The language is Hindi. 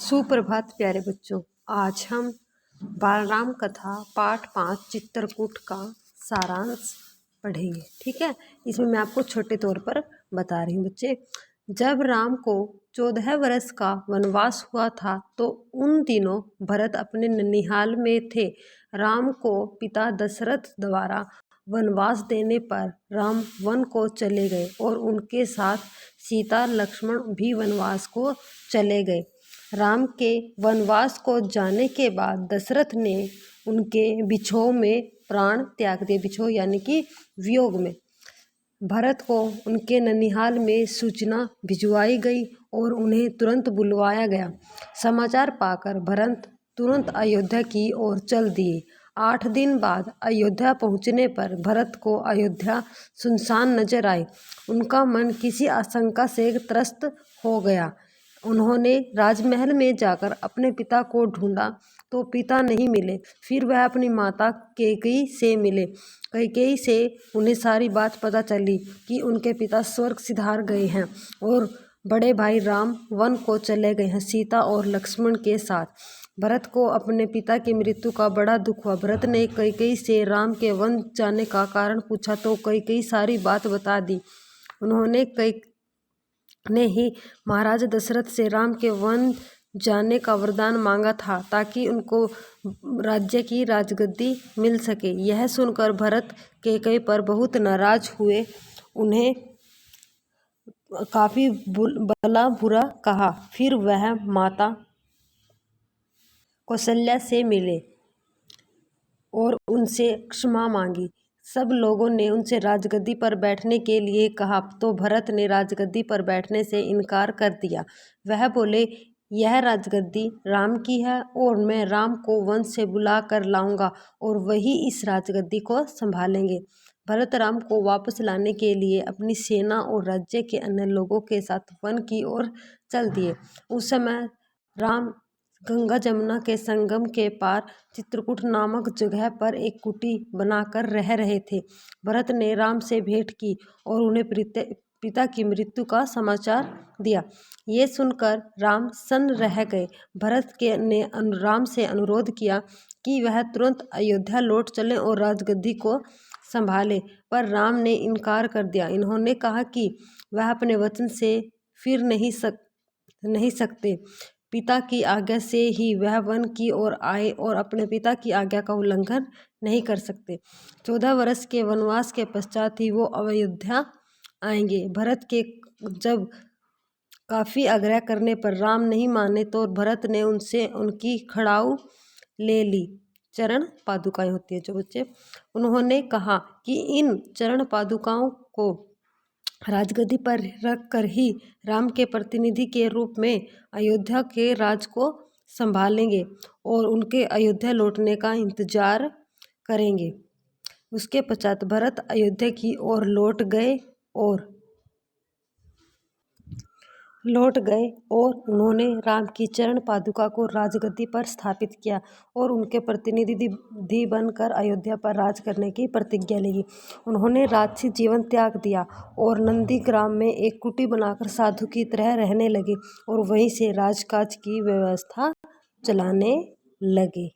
सुप्रभात प्यारे बच्चों। आज हम बालराम कथा पाठ 5 चित्रकूट का सारांश पढ़ेंगे। ठीक है, इसमें मैं आपको छोटे तौर पर बता रही हूँ बच्चे। जब राम को 14 वर्ष का वनवास हुआ था तो उन दिनों भरत अपने ननिहाल में थे। राम को पिता दशरथ द्वारा वनवास देने पर राम वन को चले गए और उनके साथ सीता लक्ष्मण भी वनवास को चले गए। राम के वनवास को जाने के बाद दशरथ ने उनके बिछोह में प्राण त्याग दिए। बिछोह यानी कि वियोग में। भरत को उनके ननिहाल में सूचना भिजवाई गई और उन्हें तुरंत बुलवाया गया। समाचार पाकर भरत तुरंत अयोध्या की ओर चल दिए। 8 दिन बाद अयोध्या पहुंचने पर भरत को अयोध्या सुनसान नजर आई। उनका मन किसी आशंका से त्रस्त हो गया। उन्होंने राजमहल में जाकर अपने पिता को ढूंढा तो पिता नहीं मिले। फिर वह अपनी माता कैकेयी से मिले। कैकेयी से उन्हें सारी बात पता चली कि उनके पिता स्वर्ग सिधार गए हैं और बड़े भाई राम वन को चले गए हैं सीता और लक्ष्मण के साथ। भरत को अपने पिता की मृत्यु का बड़ा दुख हुआ। भरत ने कैकेयी से राम के वन जाने का कारण पूछा तो कैकेयी सारी बात बता दी। उन्होंने ने ही महाराज दशरथ से राम के वन जाने का वरदान मांगा था ताकि उनको राज्य की राजगद्दी मिल सके। यह सुनकर भरत कैकेयी पर बहुत नाराज हुए। उन्हें काफी भला बुरा कहा। फिर वह माता कौशल्या से मिले और उनसे क्षमा मांगी। सब लोगों ने उनसे राजगद्दी पर बैठने के लिए कहा तो भरत ने राजगद्दी पर बैठने से इनकार कर दिया। वह बोले, यह राजगद्दी राम की है और मैं राम को वन से बुला कर लाऊंगा और वही इस राजगद्दी को संभालेंगे। भरत राम को वापस लाने के लिए अपनी सेना और राज्य के अन्य लोगों के साथ वन की ओर चल दिए। उस समय राम गंगा जमुना के संगम के पार चित्रकूट नामक जगह पर एक कुटी बनाकर रह रहे थे। भरत ने राम से भेंट की और उन्हें पिता की मृत्यु का समाचार दिया। ये सुनकर राम सन्न रह गए। भरत ने राम से अनुरोध किया कि वह तुरंत अयोध्या लौट चलें और राजगद्दी को संभाले, पर राम ने इनकार कर दिया। इन्होंने कहा कि वह अपने वचन से फिर नहीं सकते। पिता की आज्ञा से ही वह वन की ओर आए और अपने पिता की आज्ञा का उल्लंघन नहीं कर सकते। 14 वर्ष के वनवास के पश्चात ही वो अयोध्या आएंगे। भरत के जब काफी आग्रह करने पर राम नहीं माने तो भरत ने उनसे उनकी खड़ाऊ ले ली। चरण पादुकाएं होती है जो बच्चे। उन्होंने कहा कि इन चरण पादुकाओं को राजगद्दी पर रख कर ही राम के प्रतिनिधि के रूप में अयोध्या के राज को संभालेंगे और उनके अयोध्या लौटने का इंतजार करेंगे। उसके पश्चात भरत अयोध्या की ओर लौट गए और उन्होंने राम की चरण पादुका को राजगद्दी पर स्थापित किया और उनके प्रतिनिधि बनकर अयोध्या पर राज करने की प्रतिज्ञा ली। उन्होंने राजसी जीवन त्याग दिया और नंदीग्राम में एक कुटी बनाकर साधु की तरह रहने लगे और वहीं से राजकाज की व्यवस्था चलाने लगे।